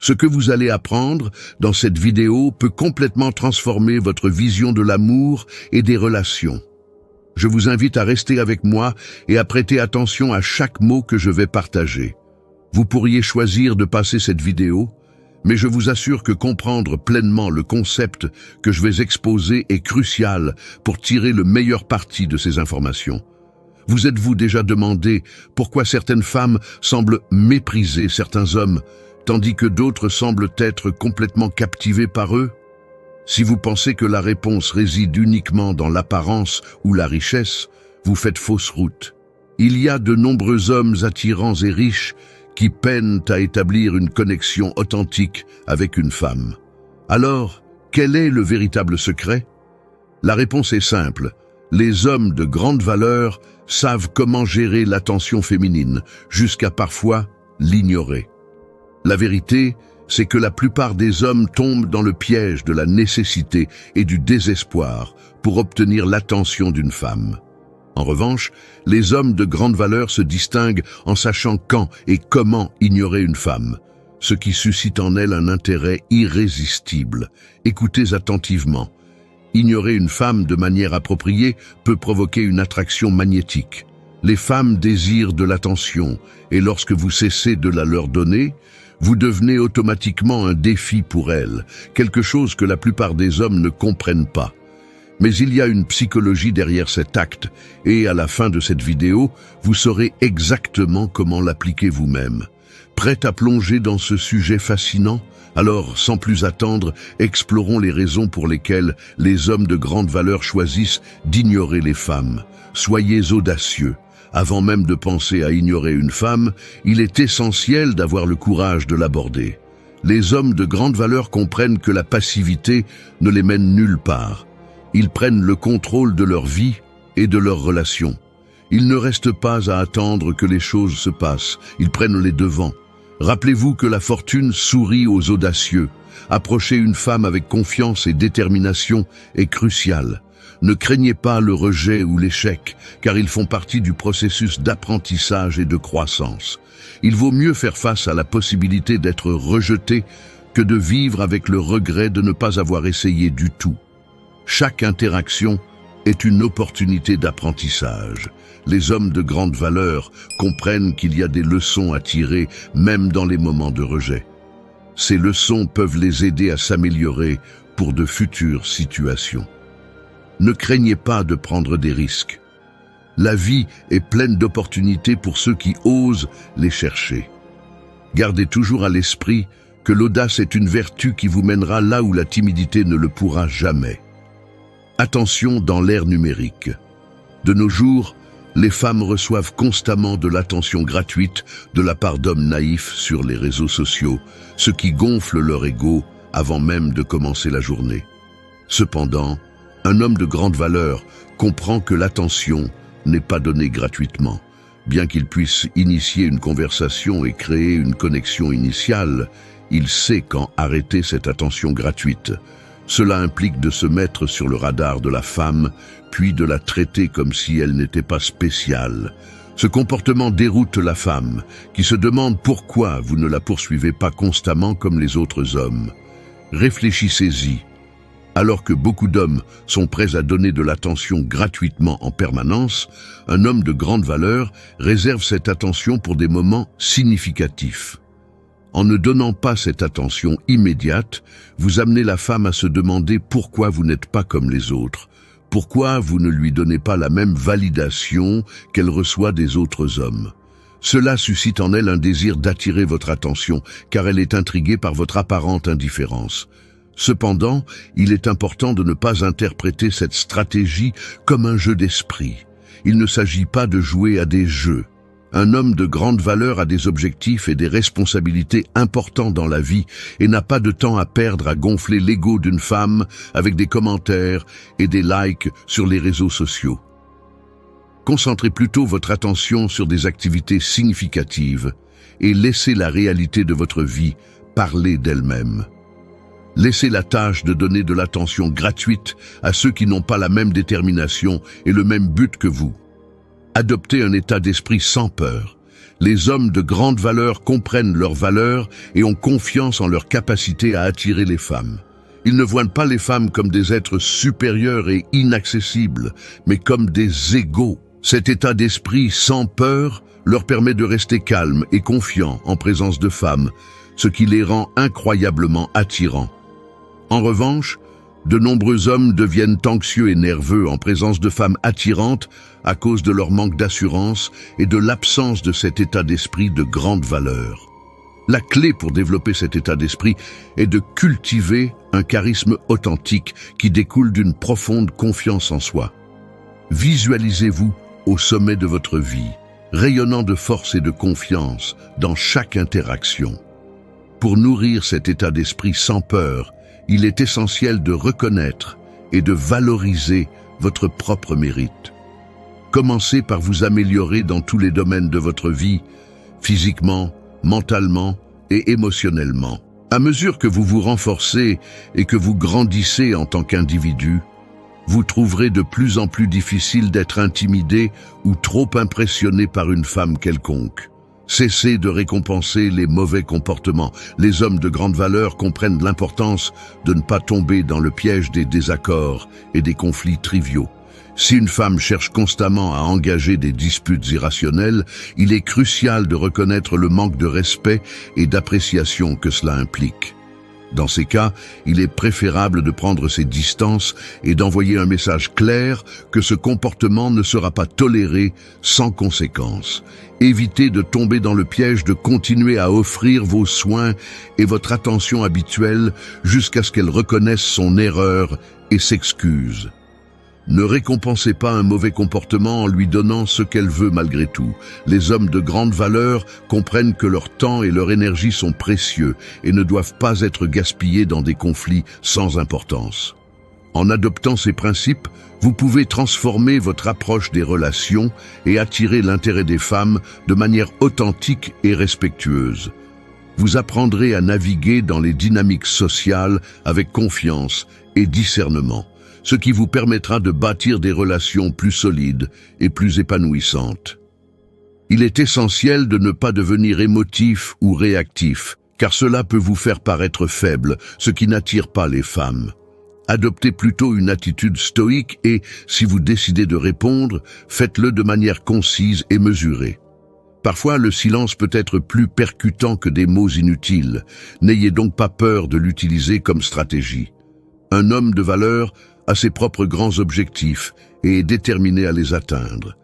Ce que vous allez apprendre dans cette vidéo peut complètement transformer votre vision de l'amour et des relations. Je vous invite à rester avec moi et à prêter attention à chaque mot que je vais partager. Vous pourriez choisir de passer cette vidéo, mais je vous assure que comprendre pleinement le concept que je vais exposer est crucial pour tirer le meilleur parti de ces informations. Vous êtes-vous déjà demandé pourquoi certaines femmes semblent mépriser certains hommes, tandis que d'autres semblent être complètement captivées par eux? Si vous pensez que la réponse réside uniquement dans l'apparence ou la richesse, vous faites fausse route. Il y a de nombreux hommes attirants et riches qui peinent à établir une connexion authentique avec une femme. Alors, quel est le véritable secret? La réponse est simple. Les hommes de grande valeur savent comment gérer l'attention féminine, jusqu'à parfois l'ignorer. La vérité, c'est que la plupart des hommes tombent dans le piège de la nécessité et du désespoir pour obtenir l'attention d'une femme. En revanche, les hommes de grande valeur se distinguent en sachant quand et comment ignorer une femme, ce qui suscite en elle un intérêt irrésistible. Écoutez attentivement. Ignorer une femme de manière appropriée peut provoquer une attraction magnétique. Les femmes désirent de l'attention, et lorsque vous cessez de la leur donner, vous devenez automatiquement un défi pour elles, quelque chose que la plupart des hommes ne comprennent pas. Mais il y a une psychologie derrière cet acte, et à la fin de cette vidéo, vous saurez exactement comment l'appliquer vous-même. Prêt à plonger dans ce sujet fascinant? Alors, sans plus attendre, explorons les raisons pour lesquelles les hommes de grande valeur choisissent d'ignorer les femmes. Soyez audacieux. Avant même de penser à ignorer une femme, il est essentiel d'avoir le courage de l'aborder. Les hommes de grande valeur comprennent que la passivité ne les mène nulle part. Ils prennent le contrôle de leur vie et de leurs relations. Ils ne restent pas à attendre que les choses se passent, ils prennent les devants. Rappelez-vous que la fortune sourit aux audacieux. Approcher une femme avec confiance et détermination est crucial. Ne craignez pas le rejet ou l'échec, car ils font partie du processus d'apprentissage et de croissance. Il vaut mieux faire face à la possibilité d'être rejeté que de vivre avec le regret de ne pas avoir essayé du tout. Chaque interaction est une opportunité d'apprentissage. Les hommes de grande valeur comprennent qu'il y a des leçons à tirer, même dans les moments de rejet. Ces leçons peuvent les aider à s'améliorer pour de futures situations. Ne craignez pas de prendre des risques. La vie est pleine d'opportunités pour ceux qui osent les chercher. Gardez toujours à l'esprit que l'audace est une vertu qui vous mènera là où la timidité ne le pourra jamais. Attention dans l'ère numérique. De nos jours, les femmes reçoivent constamment de l'attention gratuite de la part d'hommes naïfs sur les réseaux sociaux, ce qui gonfle leur ego avant même de commencer la journée. Cependant, un homme de grande valeur comprend que l'attention n'est pas donnée gratuitement. Bien qu'il puisse initier une conversation et créer une connexion initiale, il sait quand arrêter cette attention gratuite. Cela implique de se mettre sur le radar de la femme, puis de la traiter comme si elle n'était pas spéciale. Ce comportement déroute la femme, qui se demande pourquoi vous ne la poursuivez pas constamment comme les autres hommes. Réfléchissez-y. Alors que beaucoup d'hommes sont prêts à donner de l'attention gratuitement en permanence, un homme de grande valeur réserve cette attention pour des moments significatifs. En ne donnant pas cette attention immédiate, vous amenez la femme à se demander pourquoi vous n'êtes pas comme les autres, pourquoi vous ne lui donnez pas la même validation qu'elle reçoit des autres hommes. Cela suscite en elle un désir d'attirer votre attention, car elle est intriguée par votre apparente indifférence. Cependant, il est important de ne pas interpréter cette stratégie comme un jeu d'esprit. Il ne s'agit pas de jouer à des jeux. Un homme de grande valeur a des objectifs et des responsabilités importants dans la vie et n'a pas de temps à perdre à gonfler l'ego d'une femme avec des commentaires et des likes sur les réseaux sociaux. Concentrez plutôt votre attention sur des activités significatives et laissez la réalité de votre vie parler d'elle-même. Laissez la tâche de donner de l'attention gratuite à ceux qui n'ont pas la même détermination et le même but que vous. Adoptez un état d'esprit sans peur. Les hommes de grande valeur comprennent leurs valeurs et ont confiance en leur capacité à attirer les femmes. Ils ne voient pas les femmes comme des êtres supérieurs et inaccessibles, mais comme des égaux. Cet état d'esprit sans peur leur permet de rester calmes et confiants en présence de femmes, ce qui les rend incroyablement attirants. En revanche, de nombreux hommes deviennent anxieux et nerveux en présence de femmes attirantes à cause de leur manque d'assurance et de l'absence de cet état d'esprit de grande valeur. La clé pour développer cet état d'esprit est de cultiver un charisme authentique qui découle d'une profonde confiance en soi. Visualisez-vous au sommet de votre vie, rayonnant de force et de confiance dans chaque interaction. Pour nourrir cet état d'esprit sans peur, il est essentiel de reconnaître et de valoriser votre propre mérite. Commencez par vous améliorer dans tous les domaines de votre vie, physiquement, mentalement et émotionnellement. À mesure que vous vous renforcez et que vous grandissez en tant qu'individu, vous trouverez de plus en plus difficile d'être intimidé ou trop impressionné par une femme quelconque. Cessez de récompenser les mauvais comportements. Les hommes de grande valeur comprennent l'importance de ne pas tomber dans le piège des désaccords et des conflits triviaux. Si une femme cherche constamment à engager des disputes irrationnelles, il est crucial de reconnaître le manque de respect et d'appréciation que cela implique. Dans ces cas, il est préférable de prendre ses distances et d'envoyer un message clair que ce comportement ne sera pas toléré sans conséquence. Évitez de tomber dans le piège de continuer à offrir vos soins et votre attention habituelle jusqu'à ce qu'elle reconnaisse son erreur et s'excuse. Ne récompensez pas un mauvais comportement en lui donnant ce qu'elle veut malgré tout. Les hommes de grande valeur comprennent que leur temps et leur énergie sont précieux et ne doivent pas être gaspillés dans des conflits sans importance. En adoptant ces principes, vous pouvez transformer votre approche des relations et attirer l'intérêt des femmes de manière authentique et respectueuse. Vous apprendrez à naviguer dans les dynamiques sociales avec confiance et discernement, ce qui vous permettra de bâtir des relations plus solides et plus épanouissantes. Il est essentiel de ne pas devenir émotif ou réactif, car cela peut vous faire paraître faible, ce qui n'attire pas les femmes. Adoptez plutôt une attitude stoïque et, si vous décidez de répondre, faites-le de manière concise et mesurée. Parfois, le silence peut être plus percutant que des mots inutiles. N'ayez donc pas peur de l'utiliser comme stratégie. Un homme de valeur a ses propres grands objectifs et est déterminé à les atteindre.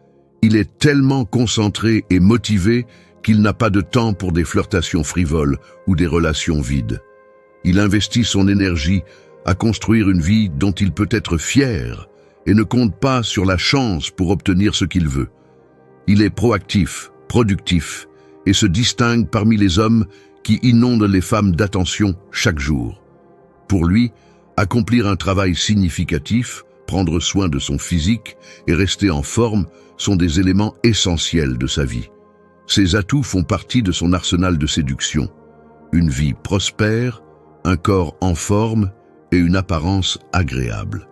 Il est tellement concentré et motivé qu'il n'a pas de temps pour des flirtations frivoles ou des relations vides. Il investit son énergie à construire une vie dont il peut être fier et ne compte pas sur la chance pour obtenir ce qu'il veut. Il est proactif, productif et se distingue parmi les hommes qui inondent les femmes d'attention chaque jour. Pour lui, accomplir un travail significatif, prendre soin de son physique et rester en forme sont des éléments essentiels de sa vie. Ces atouts font partie de son arsenal de séduction. Une vie prospère, un corps en forme et une apparence agréable.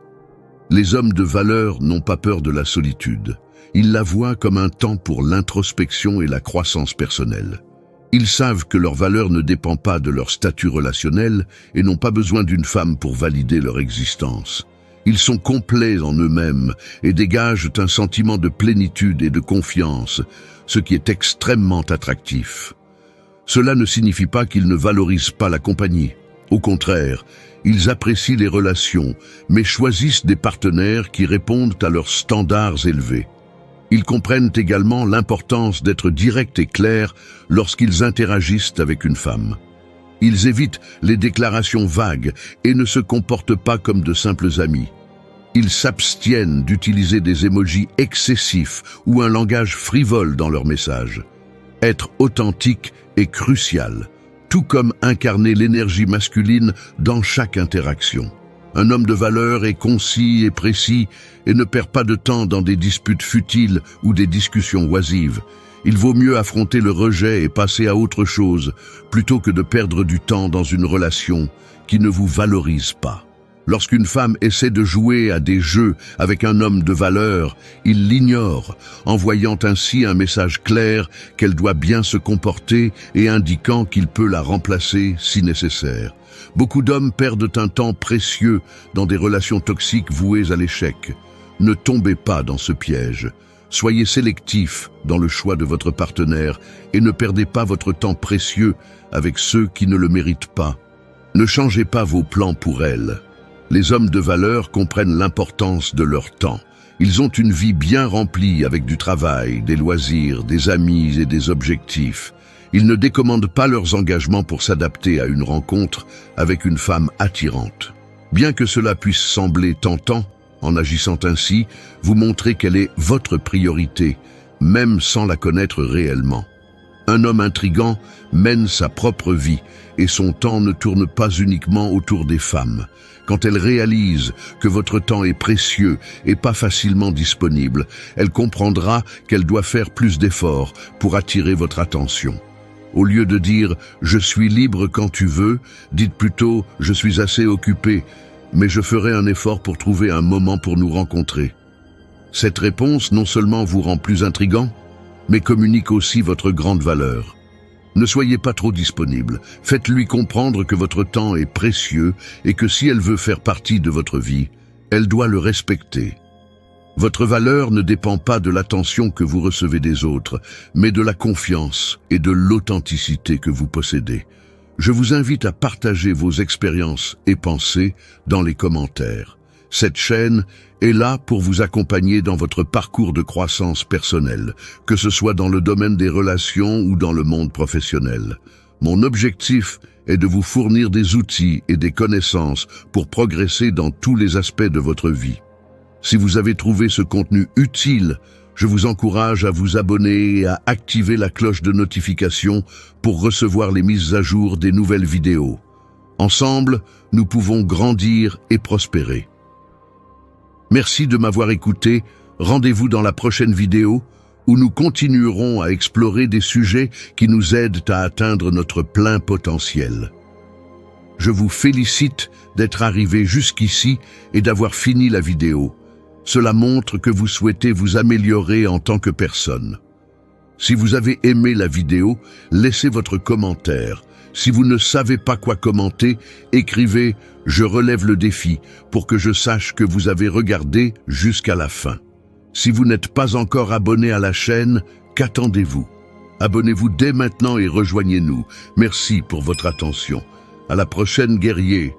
Les hommes de valeur n'ont pas peur de la solitude. Ils la voient comme un temps pour l'introspection et la croissance personnelle. Ils savent que leur valeur ne dépend pas de leur statut relationnel et n'ont pas besoin d'une femme pour valider leur existence. Ils sont complets en eux-mêmes et dégagent un sentiment de plénitude et de confiance, ce qui est extrêmement attractif. Cela ne signifie pas qu'ils ne valorisent pas la compagnie. Au contraire, ils apprécient les relations, mais choisissent des partenaires qui répondent à leurs standards élevés. Ils comprennent également l'importance d'être directs et clairs lorsqu'ils interagissent avec une femme. Ils évitent les déclarations vagues et ne se comportent pas comme de simples amis. Ils s'abstiennent d'utiliser des émojis excessifs ou un langage frivole dans leurs messages. Être authentique est crucial, tout comme incarner l'énergie masculine dans chaque interaction. Un homme de valeur est concis et précis et ne perd pas de temps dans des disputes futiles ou des discussions oisives. Il vaut mieux affronter le rejet et passer à autre chose plutôt que de perdre du temps dans une relation qui ne vous valorise pas. Lorsqu'une femme essaie de jouer à des jeux avec un homme de valeur, il l'ignore, envoyant ainsi un message clair qu'elle doit bien se comporter et indiquant qu'il peut la remplacer si nécessaire. Beaucoup d'hommes perdent un temps précieux dans des relations toxiques vouées à l'échec. Ne tombez pas dans ce piège. Soyez sélectif dans le choix de votre partenaire et ne perdez pas votre temps précieux avec ceux qui ne le méritent pas. Ne changez pas vos plans pour elle. Les hommes de valeur comprennent l'importance de leur temps. Ils ont une vie bien remplie avec du travail, des loisirs, des amis et des objectifs. Ils ne décommandent pas leurs engagements pour s'adapter à une rencontre avec une femme attirante. Bien que cela puisse sembler tentant, en agissant ainsi, vous montrez qu'elle est votre priorité, même sans la connaître réellement. Un homme intrigant mène sa propre vie et son temps ne tourne pas uniquement autour des femmes. Quand elle réalise que votre temps est précieux et pas facilement disponible, elle comprendra qu'elle doit faire plus d'efforts pour attirer votre attention. Au lieu de dire « je suis libre quand tu veux », dites plutôt « je suis assez occupé, mais je ferai un effort pour trouver un moment pour nous rencontrer ». Cette réponse non seulement vous rend plus intrigant, mais communique aussi votre grande valeur. Ne soyez pas trop disponible. Faites-lui comprendre que votre temps est précieux et que si elle veut faire partie de votre vie, elle doit le respecter. Votre valeur ne dépend pas de l'attention que vous recevez des autres, mais de la confiance et de l'authenticité que vous possédez. Je vous invite à partager vos expériences et pensées dans les commentaires. Cette chaîne est là pour vous accompagner dans votre parcours de croissance personnelle, que ce soit dans le domaine des relations ou dans le monde professionnel. Mon objectif est de vous fournir des outils et des connaissances pour progresser dans tous les aspects de votre vie. Si vous avez trouvé ce contenu utile, je vous encourage à vous abonner et à activer la cloche de notification pour recevoir les mises à jour des nouvelles vidéos. Ensemble, nous pouvons grandir et prospérer. Merci de m'avoir écouté. Rendez-vous dans la prochaine vidéo où nous continuerons à explorer des sujets qui nous aident à atteindre notre plein potentiel. Je vous félicite d'être arrivé jusqu'ici et d'avoir fini la vidéo. Cela montre que vous souhaitez vous améliorer en tant que personne. Si vous avez aimé la vidéo, laissez votre commentaire. Si vous ne savez pas quoi commenter, écrivez « Je relève le défi » pour que je sache que vous avez regardé jusqu'à la fin. Si vous n'êtes pas encore abonné à la chaîne, qu'attendez-vous? Abonnez-vous dès maintenant et rejoignez-nous. Merci pour votre attention. À la prochaine, guerriers.